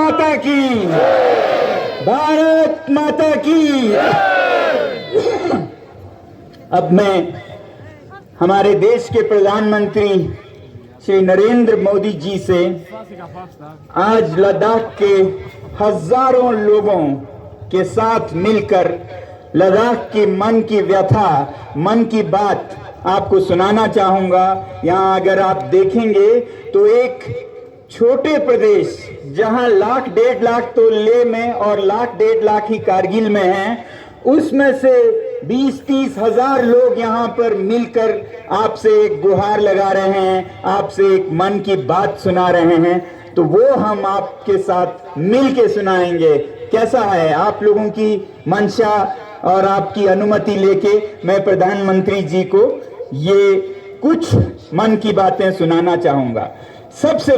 माता की, भारत माता की। अब मैं हमारे देश के प्रधानमंत्री श्री नरेंद्र मोदी जी से आज लद्दाख के हजारों लोगों के साथ मिलकर लद्दाख की मन की व्यथा, मन की बात आपको सुनाना चाहूंगा। यहाँ अगर आप देखेंगे तो एक छोटे प्रदेश जहां लाख 1.5 लाख तो लेह में और लाख 1.5 लाख ही कारगिल में हैं, उसमें से 20-30 हजार लोग यहाँ पर मिलकर आपसे एक गुहार लगा रहे हैं, आपसे एक मन की बात सुना रहे हैं। तो वो हम आपके साथ मिलके सुनाएंगे। कैसा है? आप लोगों की मंशा और आपकी अनुमति लेके मैं प्रधानमंत्री जी को ये कुछ मन की बातें सुनाना चाहूंगा। सबसे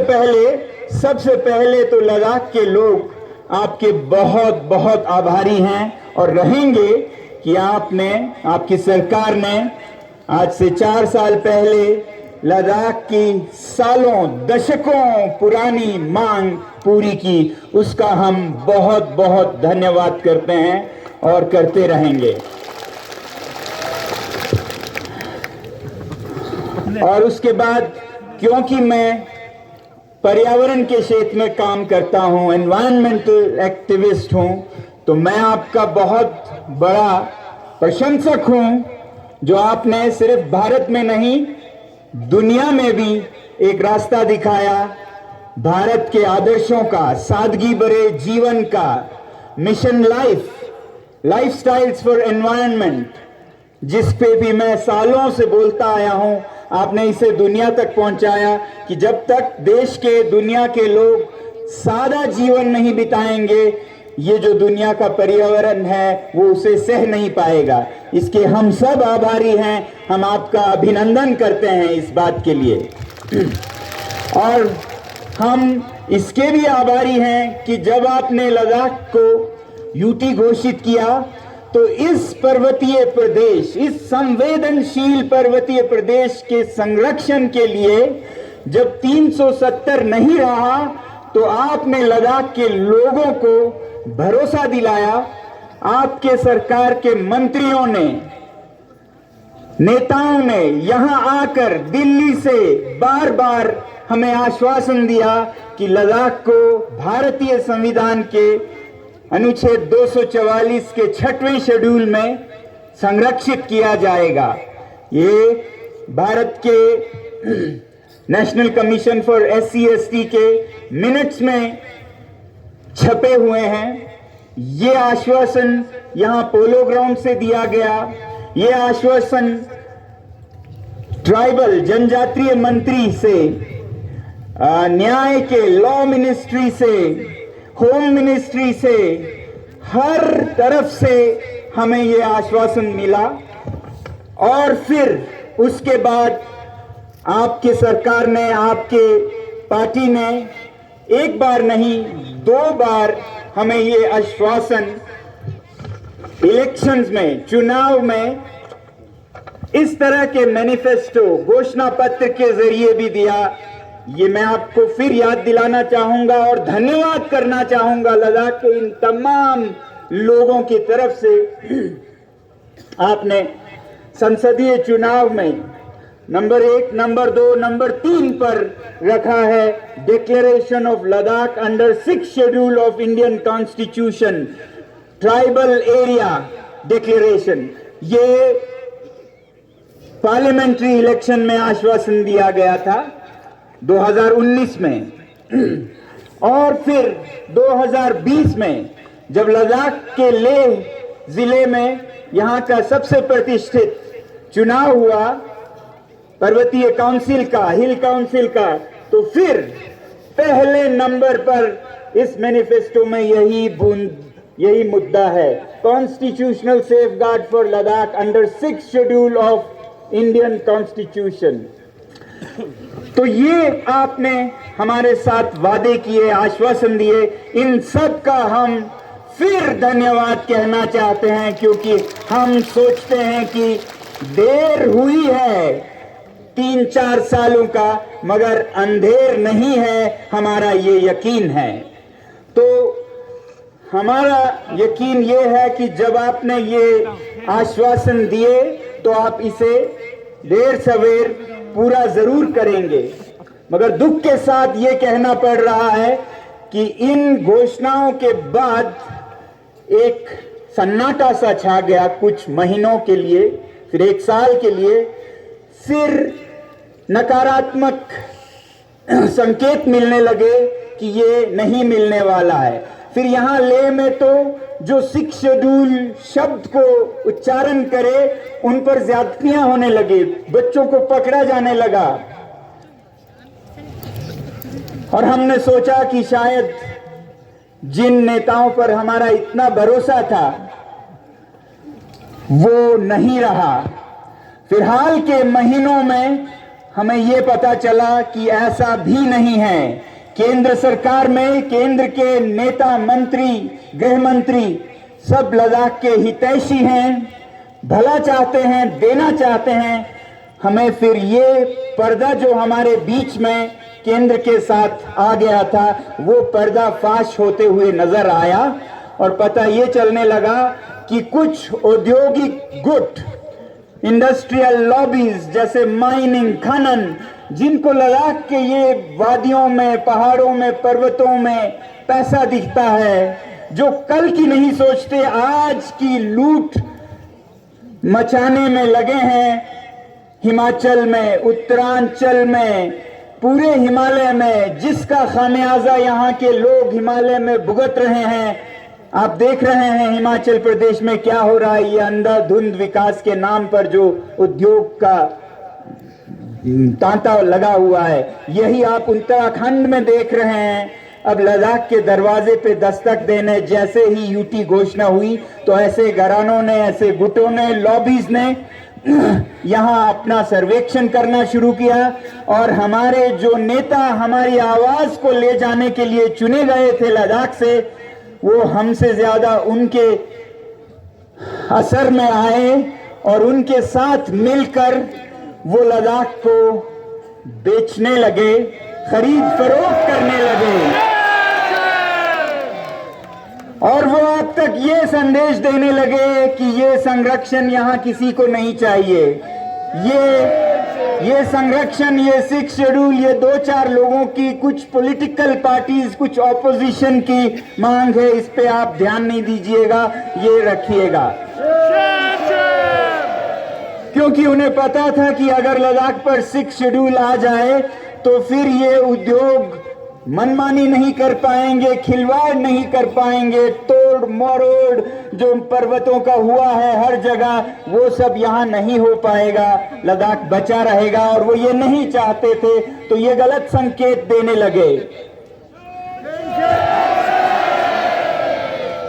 पहले तो लद्दाख के लोग आपके बहुत बहुत आभारी हैं और रहेंगे कि आपकी सरकार ने आज से 4 साल पहले लद्दाख की सालों दशकों पुरानी मांग पूरी की। उसका हम बहुत बहुत धन्यवाद करते हैं और करते रहेंगे। और उसके बाद क्योंकि मैं पर्यावरण के क्षेत्र में काम करता हूं, एनवायरमेंटल एक्टिविस्ट हूं, तो मैं आपका बहुत बड़ा प्रशंसक हूं जो आपने सिर्फ भारत में नहीं दुनिया में भी एक रास्ता दिखाया भारत के आदर्शों का, सादगी भरे जीवन का, मिशन लाइफस्टाइल्स फॉर एनवायरनमेंट, जिस पे भी मैं सालों से बोलता आया हूं। आपने इसे दुनिया तक पहुंचाया कि जब तक देश के, दुनिया के लोग सादा जीवन नहीं बिताएंगे, ये जो दुनिया का पर्यावरण है वो उसे सह नहीं पाएगा। इसके हम सब आभारी हैं। हम आपका अभिनंदन करते हैं इस बात के लिए। और हम इसके भी आभारी हैं कि जब आपने लद्दाख को यूटी घोषित किया तो इस पर्वतीय प्रदेश, इस संवेदनशील पर्वतीय प्रदेश के संरक्षण के लिए जब 370 नहीं रहा तो आपने लद्दाख के लोगों को भरोसा दिलाया। आपके सरकार के मंत्रियों ने, नेताओं ने यहां आकर दिल्ली से बार बार हमें आश्वासन दिया कि लद्दाख को भारतीय संविधान के अनुच्छेद 244 के 6वें शेड्यूल में संरक्षित किया जाएगा। ये भारत के नेशनल कमीशन फॉर SC/ST के मिनट्स में छपे हुए हैं। ये आश्वासन यहां पोलो ग्राउंड से दिया गया। ये आश्वासन ट्राइबल जनजातीय मंत्री से, न्याय के लॉ मिनिस्ट्री से, होम मिनिस्ट्री से, हर तरफ से हमें ये आश्वासन मिला। और फिर उसके बाद आपकी सरकार ने, आपके पार्टी ने एक बार नहीं 2 बार हमें ये आश्वासन इलेक्शंस में, चुनाव में इस तरह के मैनिफेस्टो, घोषणा पत्र के जरिए भी दिया। ये मैं आपको फिर याद दिलाना चाहूंगा और धन्यवाद करना चाहूंगा लद्दाख के इन तमाम लोगों की तरफ से। आपने संसदीय चुनाव में नंबर 1, नंबर 2, नंबर 3 पर रखा है declaration of Ladakh under 6th schedule of Indian constitution, tribal area declaration. ये पार्लियामेंट्री इलेक्शन में आश्वासन दिया गया था 2019 में। और फिर 2020 में जब लद्दाख के लेह जिले में यहां का सबसे प्रतिष्ठित चुनाव हुआ पर्वतीय काउंसिल का, हिल काउंसिल का, तो फिर पहले नंबर पर इस मैनिफेस्टो में यही मुद्दा है, constitutional safeguard for Ladakh under 6th schedule of Indian constitution. तो ये आपने हमारे साथ वादे किए, आश्वासन दिए, इन सब का हम फिर धन्यवाद कहना चाहते हैं, क्योंकि हम सोचते हैं कि देर हुई है 3-4 सालों का, मगर अंधेर नहीं है, हमारा ये यकीन है। तो हमारा यकीन ये है कि जब आपने ये आश्वासन दिए तो आप इसे देर सवेर पूरा जरूर करेंगे। मगर दुख के साथ ये कहना पड़ रहा है कि इन घोषणाओं के बाद एक सन्नाटा सा छा गया कुछ महीनों के लिए, फिर एक साल के लिए, फिर नकारात्मक संकेत मिलने लगे कि ये नहीं मिलने वाला है। फिर यहां लेह में तो जो सिख शेड्यूल शब्द को उच्चारण करे उन पर ज्यादतियां होने लगी, बच्चों को पकड़ा जाने लगा। और हमने सोचा कि शायद जिन नेताओं पर हमारा इतना भरोसा था वो नहीं रहा। फिलहाल के महीनों में हमें यह पता चला कि ऐसा भी नहीं है। केंद्र सरकार में केंद्र के नेता, मंत्री, गृह मंत्री सब लद्दाख के हितैषी हैं, भला चाहते हैं, देना चाहते हैं। हमें फिर ये पर्दा जो हमारे बीच में केंद्र के साथ आ गया था वो पर्दा फाश होते हुए नजर आया और पता ये चलने लगा कि कुछ औद्योगिक गुट, इंडस्ट्रियल लॉबीज जैसे माइनिंग, खनन, जिनको लद्दाख के ये वादियों में, पहाड़ों में, पर्वतों में पैसा दिखता है, जो कल की नहीं सोचते, आज की लूट मचाने में लगे हैं। हिमाचल में, उत्तरांचल में, पूरे हिमालय में, जिसका खामियाजा यहाँ के लोग हिमालय में भुगत रहे हैं। आप देख रहे हैं हिमाचल प्रदेश में क्या हो रहा है। ये अंधाधुंध विकास के नाम पर जो उद्योग का तांता लगा हुआ है, यही आप उत्तराखंड में देख रहे हैं। अब लद्दाख के दरवाजे पे दस्तक देने जैसे ही यूटी घोषणा हुई तो ऐसे घरानों ने, ऐसे गुटों ने, लॉबीज ने यहाँ अपना सर्वेक्षण करना शुरू किया और हमारे जो नेता हमारी आवाज को ले जाने के लिए चुने गए थे लद्दाख से, वो हमसे ज्यादा उनके असर में आए और उनके साथ मिलकर वो लद्दाख को बेचने लगे, खरीद फरोख्त करने लगे। और वो अब तक ये संदेश देने लगे कि ये संरक्षण यहाँ किसी को नहीं चाहिए। ये संरक्षण, ये सिख शेड्यूल, ये 2-4 लोगों की, कुछ पॉलिटिकल पार्टीज, कुछ ऑपोजिशन की मांग है, इस पे आप ध्यान नहीं दीजिएगा, ये रखिएगा। क्योंकि उन्हें पता था कि अगर लद्दाख पर सिख शेड्यूल आ जाए तो फिर ये उद्योग मनमानी नहीं कर पाएंगे, खिलवाड़ नहीं कर पाएंगे, तोड़ मरोड़ जो पर्वतों का हुआ है हर जगह, वो सब यहाँ नहीं हो पाएगा, लद्दाख बचा रहेगा। और वो ये नहीं चाहते थे, तो ये गलत संकेत देने लगे।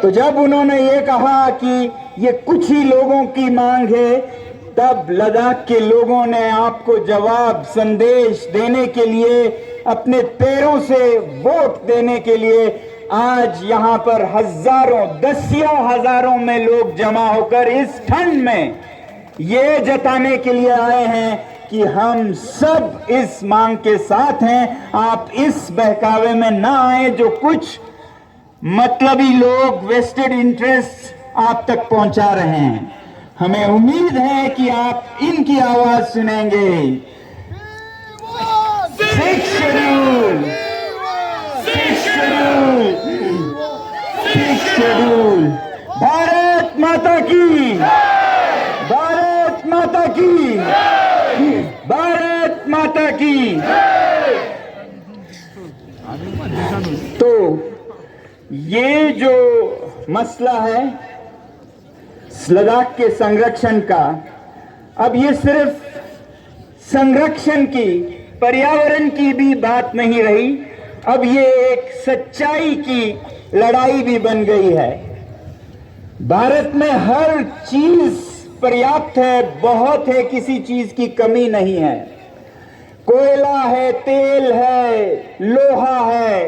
तो जब उन्होंने ये कहा कि ये कुछ ही लोगों की मांग है, तब लद्दाख के लोगों ने आपको जवाब, संदेश देने के लिए, अपने पैरों से वोट देने के लिए आज यहाँ पर हजारों, दसियों हजारों में लोग जमा होकर इस ठंड में ये जताने के लिए आए हैं कि हम सब इस मांग के साथ हैं। आप इस बहकावे में ना आए जो कुछ मतलबी लोग, वेस्टेड इंटरेस्ट आप तक पहुंचा रहे हैं। हमें उम्मीद है कि आप इनकी आवाज सुनेंगे। Sikh schedule, Sikh schedule, Sikh schedule. Bharat माता की, भारत माता की, भारत माता की। तो ये जो मसला है लद्दाख के संरक्षण का, अब ये सिर्फ संरक्षण की, पर्यावरण की भी बात नहीं रही, अब ये एक सच्चाई की लड़ाई भी बन गई है। भारत में हर चीज पर्याप्त है, बहुत है, किसी चीज की कमी नहीं है। कोयला है, तेल है, लोहा है,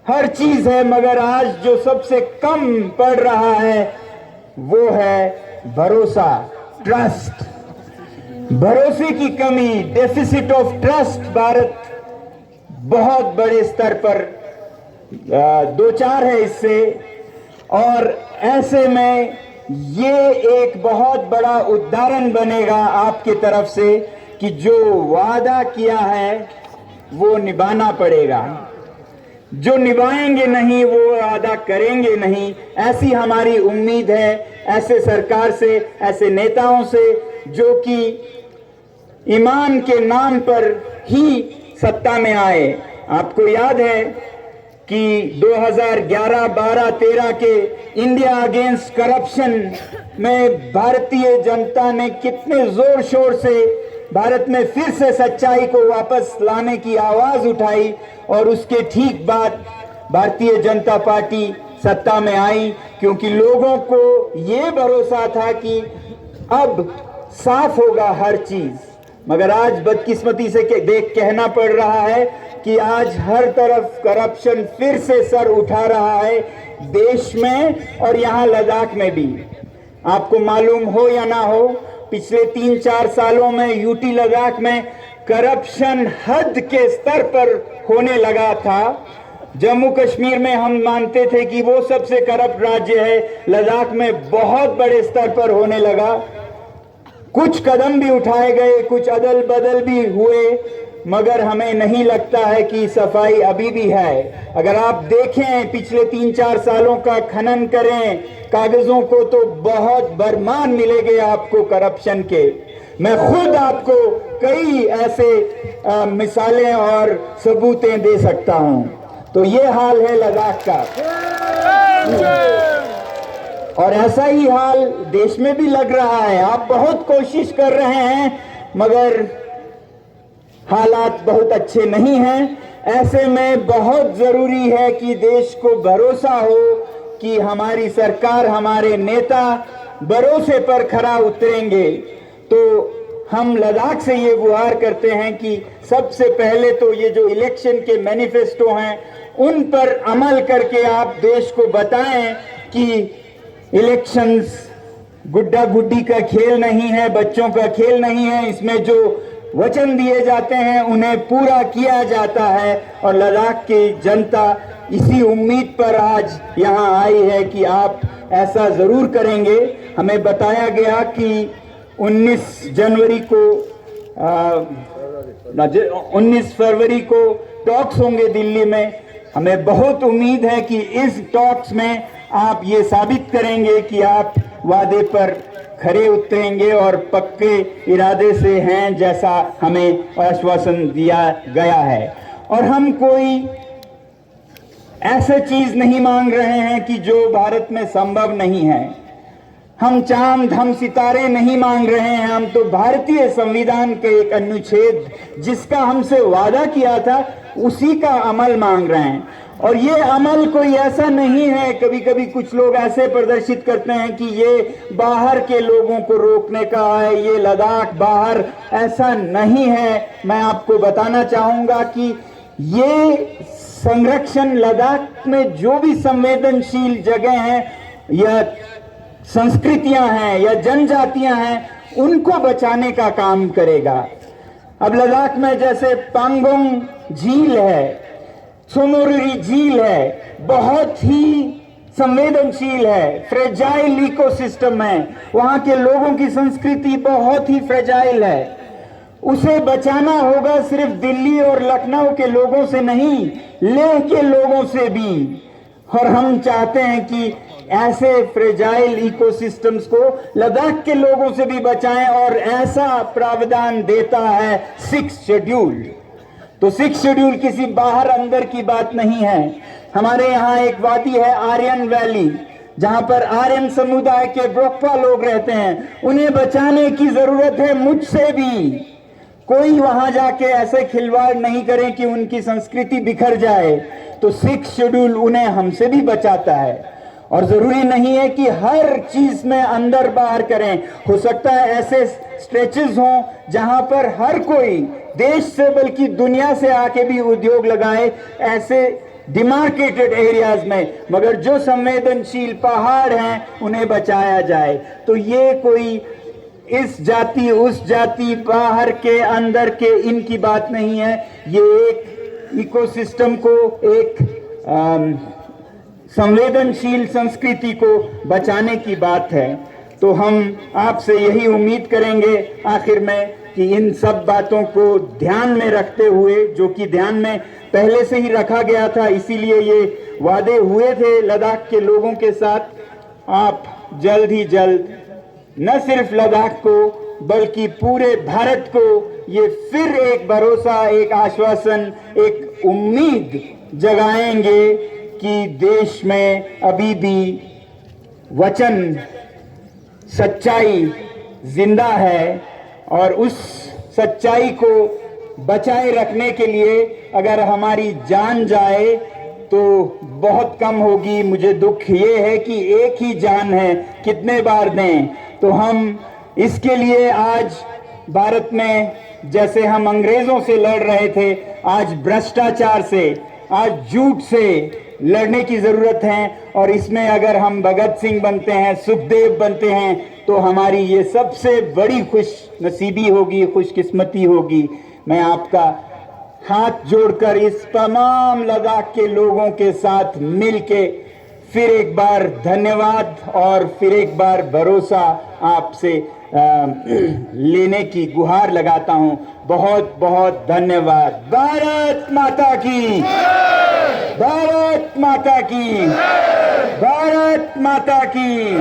हर चीज है, मगर आज जो सबसे कम पड़ रहा है वो है भरोसा, ट्रस्ट। भरोसे की कमी, डेफिसिट ऑफ ट्रस्ट भारत बहुत बड़े स्तर पर 2-4 है। इससे और ऐसे में ये एक बहुत बड़ा उदाहरण बनेगा आपकी तरफ से कि जो वादा किया है वो निभाना पड़ेगा, जो निभाएंगे नहीं वो वादा करेंगे नहीं। ऐसी हमारी उम्मीद है ऐसे सरकार से, ऐसे नेताओं से जो कि ईमान के नाम पर ही सत्ता में आए। आपको याद है कि 2011, 12, 13 के इंडिया अगेंस्ट करप्शन में भारतीय जनता ने कितने जोर शोर से भारत में फिर से सच्चाई को वापस लाने की आवाज उठाई और उसके ठीक बाद भारतीय जनता पार्टी सत्ता में आई, क्योंकि लोगों को ये भरोसा था कि अब साफ होगा हर चीज। मगर आज बदकिस्मती से देख कहना पड़ रहा है कि आज हर तरफ करप्शन फिर से सर उठा रहा है देश में और यहाँ लद्दाख में भी। आपको मालूम हो या ना हो, पिछले 3-4 सालों में यूटी लद्दाख में करप्शन हद के स्तर पर होने लगा था। जम्मू कश्मीर में हम मानते थे कि वो सबसे करप्ट राज्य है, लद्दाख में बहुत बड़े स्तर पर होने लगा। कुछ कदम भी उठाए गए, कुछ अदल बदल भी हुए, मगर हमें नहीं लगता है कि सफाई अभी भी है। अगर आप देखें पिछले 3-4 सालों का खनन करें कागजों को तो बहुत बरमान मिलेंगे आपको करप्शन के। मैं खुद आपको कई ऐसे मिसालें और सबूतें दे सकता हूं। तो ये हाल है लद्दाख का और ऐसा ही हाल देश में भी लग रहा है। आप बहुत कोशिश कर रहे हैं मगर हालात बहुत अच्छे नहीं हैं। ऐसे में बहुत जरूरी है कि देश को भरोसा हो कि हमारी सरकार, हमारे नेता भरोसे पर खरा उतरेंगे। तो हम लद्दाख से ये गुहार करते हैं कि सबसे पहले तो ये जो इलेक्शन के मैनिफेस्टो हैं उन पर अमल करके आप देश को बताएं कि इलेक्शंस गुड्डा गुड्डी का खेल नहीं है, बच्चों का खेल नहीं है। इसमें जो वचन दिए जाते हैं उन्हें पूरा किया जाता है और लद्दाख की जनता इसी उम्मीद पर आज यहाँ आई है कि आप ऐसा जरूर करेंगे। हमें बताया गया कि 19 फरवरी को टॉक्स होंगे दिल्ली में। हमें बहुत उम्मीद है कि इस टॉक्स में आप ये साबित करेंगे कि आप वादे पर खरे उतरेंगे और पक्के इरादे से हैं जैसा हमें आश्वासन दिया गया है। और हम कोई ऐसा चीज नहीं मांग रहे हैं कि जो भारत में संभव नहीं है। हम चांद, हम सितारे नहीं मांग रहे हैं। हम तो भारतीय संविधान के एक अनुच्छेद जिसका हमसे वादा किया था उसी का अमल मांग रहे हैं। और ये अमल कोई ऐसा नहीं है, कभी कभी कुछ लोग ऐसे प्रदर्शित करते हैं कि ये बाहर के लोगों को रोकने का है, ये लद्दाख बाहर, ऐसा नहीं है। मैं आपको बताना चाहूंगा कि ये संरक्षण लद्दाख में जो भी संवेदनशील जगह हैं या संस्कृतियां हैं या जनजातियां हैं उनको बचाने का काम करेगा। अब लद्दाख में जैसे पांगोंग झील है, सोमोरिरी झील है, बहुत ही संवेदनशील है, फ्रेजाइल इकोसिस्टम है। वहां के लोगों की संस्कृति बहुत ही फ्रेजाइल है। उसे बचाना होगा सिर्फ दिल्ली और लखनऊ के लोगों से नहीं, लेह के लोगों से भी। और हम चाहते हैं कि ऐसे फ्रेजाइल इकोसिस्टम्स को लद्दाख के लोगों से भी बचाएं और ऐसा प्रावधान देता है 6th शेड्यूल। तो 6th शेड्यूल किसी बाहर अंदर की बात नहीं है। हमारे यहाँ एक वादी है आर्यन वैली, जहां पर आर्यन समुदाय के ब्रोकपा लोग रहते हैं। उन्हें बचाने की जरूरत है मुझसे भी। कोई वहां जाके ऐसे खिलवाड़ नहीं करे कि उनकी संस्कृति बिखर जाए। तो 6th शेड्यूल उन्हें हमसे भी बचाता है। और जरूरी नहीं है कि हर चीज में अंदर बाहर करें। हो सकता है ऐसे स्ट्रेचेस हों जहां पर हर कोई देश से बल्कि दुनिया से आके भी उद्योग लगाए, ऐसे डिमार्केटेड एरियाज में। मगर जो संवेदनशील पहाड़ हैं उन्हें बचाया जाए। तो ये कोई इस जाति उस जाति, बाहर के अंदर के, इनकी बात नहीं है। ये एक इकोसिस्टम को, एक संवेदनशील संस्कृति को बचाने की बात है। तो हम आपसे यही उम्मीद करेंगे आखिर में कि इन सब बातों को ध्यान में रखते हुए, जो कि ध्यान में पहले से ही रखा गया था, इसीलिए ये वादे हुए थे लद्दाख के लोगों के साथ, आप जल्द ही जल्द न सिर्फ लद्दाख को बल्कि पूरे भारत को ये फिर एक भरोसा, एक आश्वासन, एक उम्मीद जगाएंगे कि देश में अभी भी वचन, सच्चाई जिंदा है और उस सच्चाई को बचाए रखने के लिए अगर हमारी जान जाए तो बहुत कम होगी। मुझे दुख ये है कि एक ही जान है, कितने बार दें। तो हम इसके लिए आज भारत में जैसे हम अंग्रेजों से लड़ रहे थे, आज भ्रष्टाचार से, आज झूठ से लड़ने की जरूरत है। और इसमें अगर हम भगत सिंह बनते हैं, सुखदेव बनते हैं, तो हमारी ये सबसे बड़ी खुश नसीबी होगी, खुशकिस्मती होगी। मैं आपका हाथ जोड़कर इस तमाम लद्दाख के लोगों के साथ मिलके फिर एक बार धन्यवाद और फिर एक बार भरोसा आपसे लेने की गुहार लगाता हूं। बहुत बहुत धन्यवाद। भारत माता की, भारत माता की, भारत माता की।